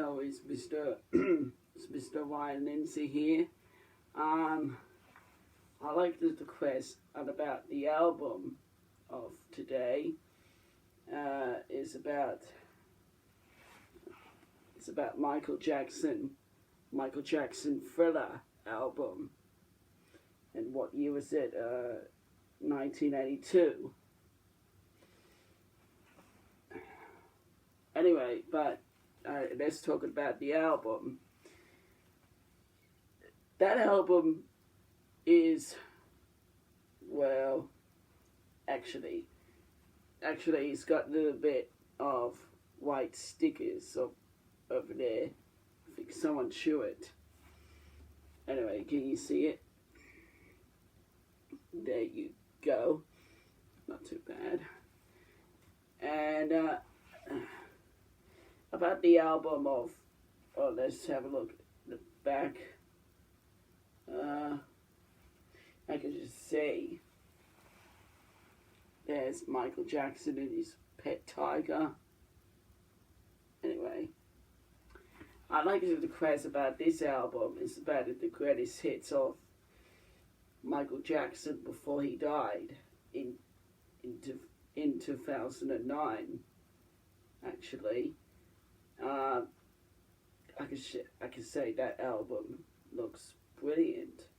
Hello, it's Mr. it's Mr. Ryan Lindsay here. I like to request about the album of today. Is about it's about Michael Jackson Thriller album. And what year was it? 1982. Anyway, but let's talk about the album. That album is, well, actually, it's got a little bit of white stickers over there. I think someone chew it. Anyway, can you see it? There you go. Not too bad. And about the album of, let's have a look at the back. I can just say there's Michael Jackson and his pet tiger. Anyway, I'd like to request about this album. It's about the greatest hits of Michael Jackson before he died in 2009. Actually, I can say that album looks brilliant.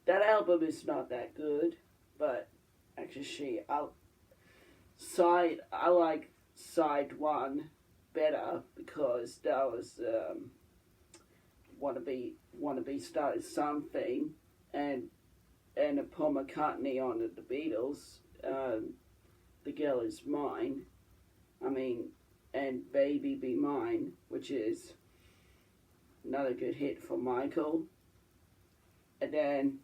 That album is not that good, but actually, I like side one better because that was wannabe started something, and Paul McCartney on the Beatles. The Girl Is Mine. And Baby Be Mine, which is another good hit for Michael. And then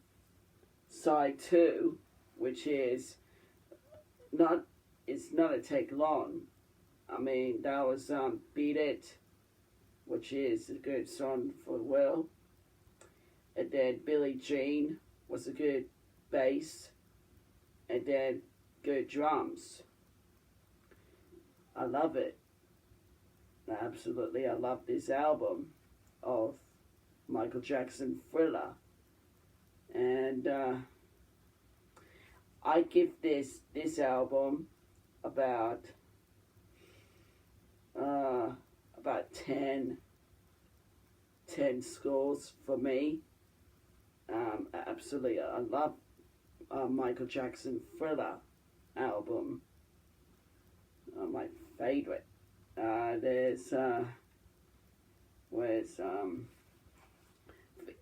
side two, which is it's not a take long. That was Beat It, which is a good song for Will. And then Billie Jean was a good bass. And then good drums. I love it. Absolutely, I love this album of Michael Jackson Thriller. And I give this album about 10 scores for me. Absolutely, I love Michael Jackson Thriller album. My favorite.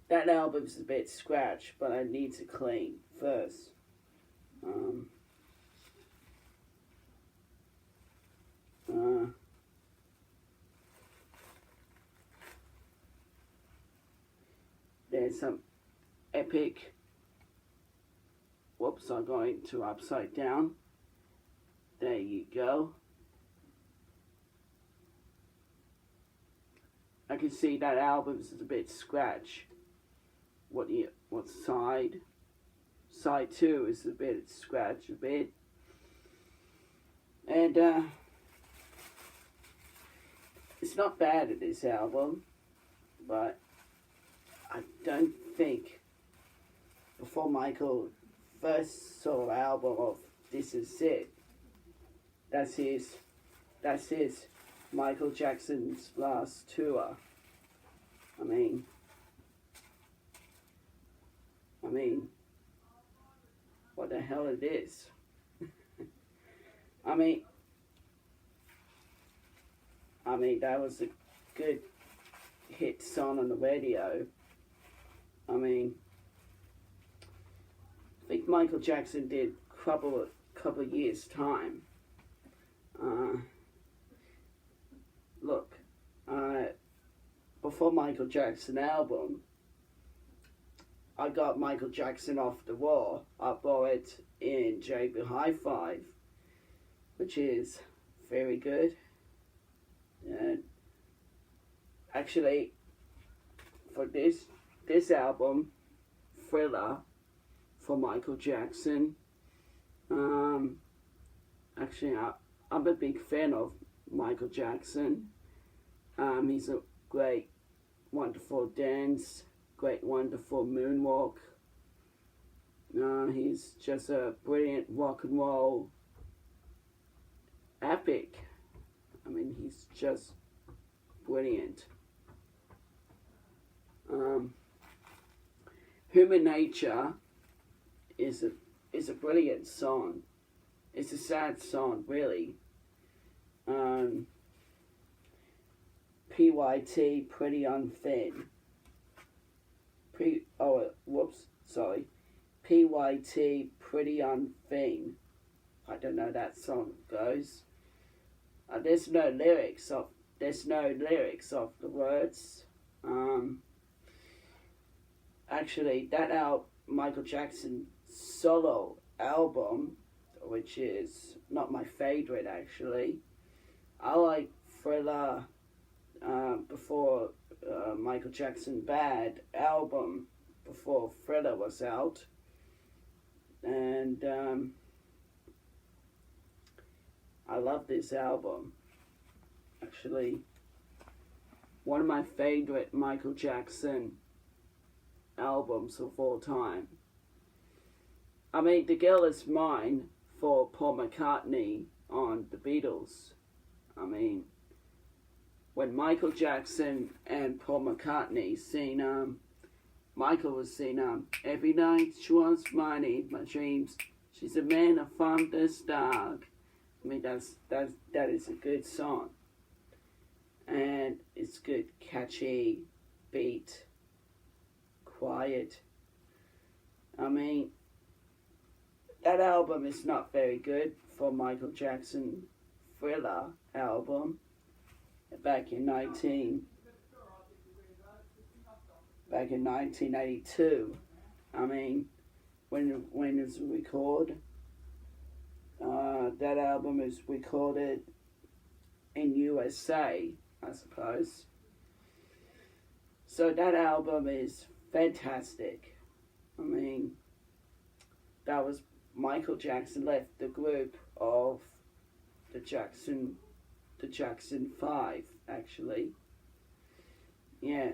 That album's a bit scratched, but I need to clean first. There's some epic. Whoops, I'm going to upside down. There you go. I can see that album's a bit scratch. What side? Side two is a bit scratch a bit. And it's not bad at this album, but I don't think before Michael first saw an album of This Is It. That's his Michael Jackson's last tour. What the hell it is? That was a good hit song on the radio. I think Michael Jackson did couple of years time. Look, before Michael Jackson album, I got Michael Jackson Off the Wall. I bought it in JB Hi-Fi, which is very good. And actually, for this album, Thriller, for Michael Jackson, actually, I'm a big fan of Michael Jackson. He's a great, wonderful dance, great, wonderful moonwalk. He's just a brilliant rock and roll epic. I mean, he's just brilliant. Human Nature is a brilliant song. It's a sad song, really. PYT, Pretty Unfin. PYT, Pretty Unfin. I don't know that song goes. There's no lyrics of the words. Actually, that Michael Jackson solo album, which is not my favorite actually. I like Thriller before Michael Jackson Bad album, before Thriller was out. And I love this album. Actually, one of my favorite Michael Jackson albums of all time. I mean, The Girl Is Mine for Paul McCartney on the Beatles. I mean, when Michael Jackson and Paul McCartney sing, Michael was singing, every night she wants money, my dreams, she's a man, a fondest dog. I mean, that is a good song. And it's good, catchy beat, quiet. I mean, that album is not very good for Michael Jackson Thriller album back in 1982. I mean, when it was recorded, that album is recorded in USA, I suppose. So that album is fantastic. I mean, that was Michael Jackson left the group of the Jackson 5, actually. Yeah.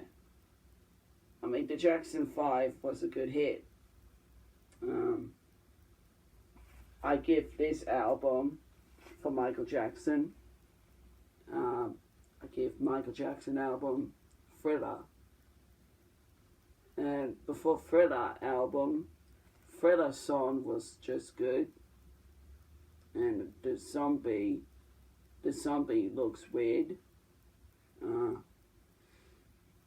I mean, the Jackson 5 was a good hit. I give this album for Michael Jackson. I give Michael Jackson album Thriller. And before Thriller album, Thriller song was just good. And the zombie looks weird. I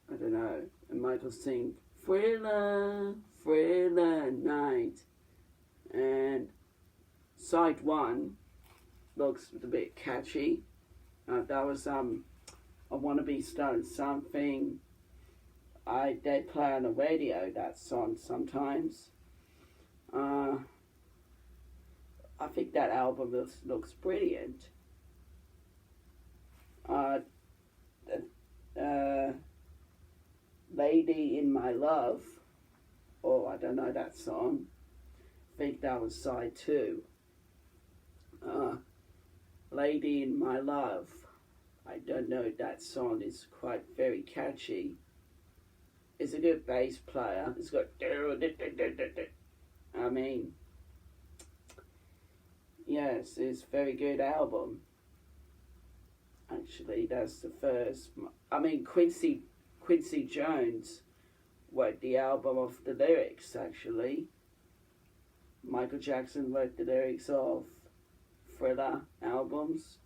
don't know. And Michael sing Thriller, Thriller Night. And side 1 looks a bit catchy. That was I Wanna Be Starting Something. They play on the radio, that song sometimes. I think that album looks brilliant. Lady in My Love, I don't know that song. I think that was side 2. Lady in My Love, I don't know, that song is quite very catchy. It's a good bass player. It's got, I mean, yes, it's a very good album. Actually, that's the first. I mean, Quincy Jones wrote the album of the lyrics, actually. Michael Jackson wrote the lyrics of Thriller albums.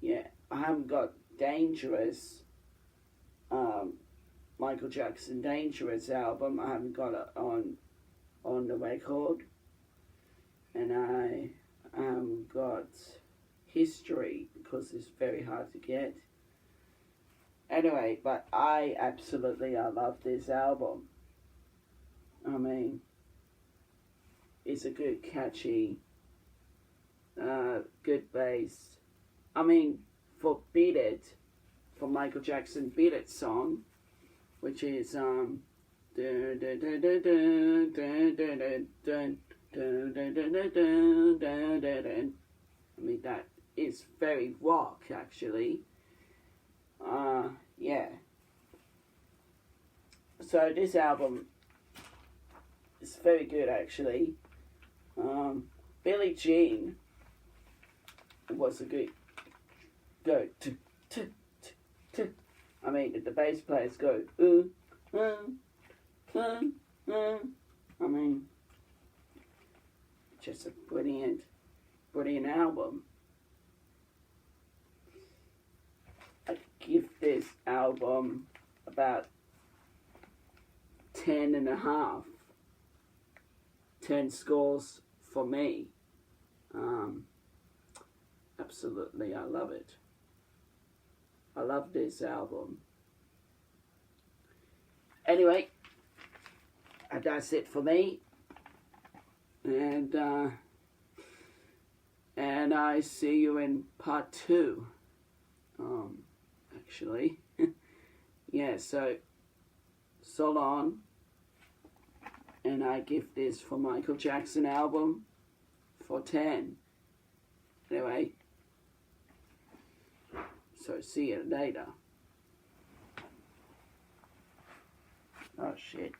Yeah, I haven't got Dangerous. Michael Jackson Dangerous album. I haven't got it on the record. And I haven't got History because it's very hard to get. Anyway, but I love this album. I mean, it's a good, catchy, good bass. I mean, for Beat It, for Michael Jackson Beat It song, which is I mean, that is very rock, actually. Yeah. So this album is very good, actually. Billie Jean was a good go I mean, the bass players go I mean, just a brilliant album. I give this album about 10.5. 10 scores for me. Absolutely, I love it. I love this album. Anyway, that's it for me. And I see you in part 2. Actually. Yeah, so long. And I give this for Michael Jackson album for 10. Anyway, so see you later. Oh shit.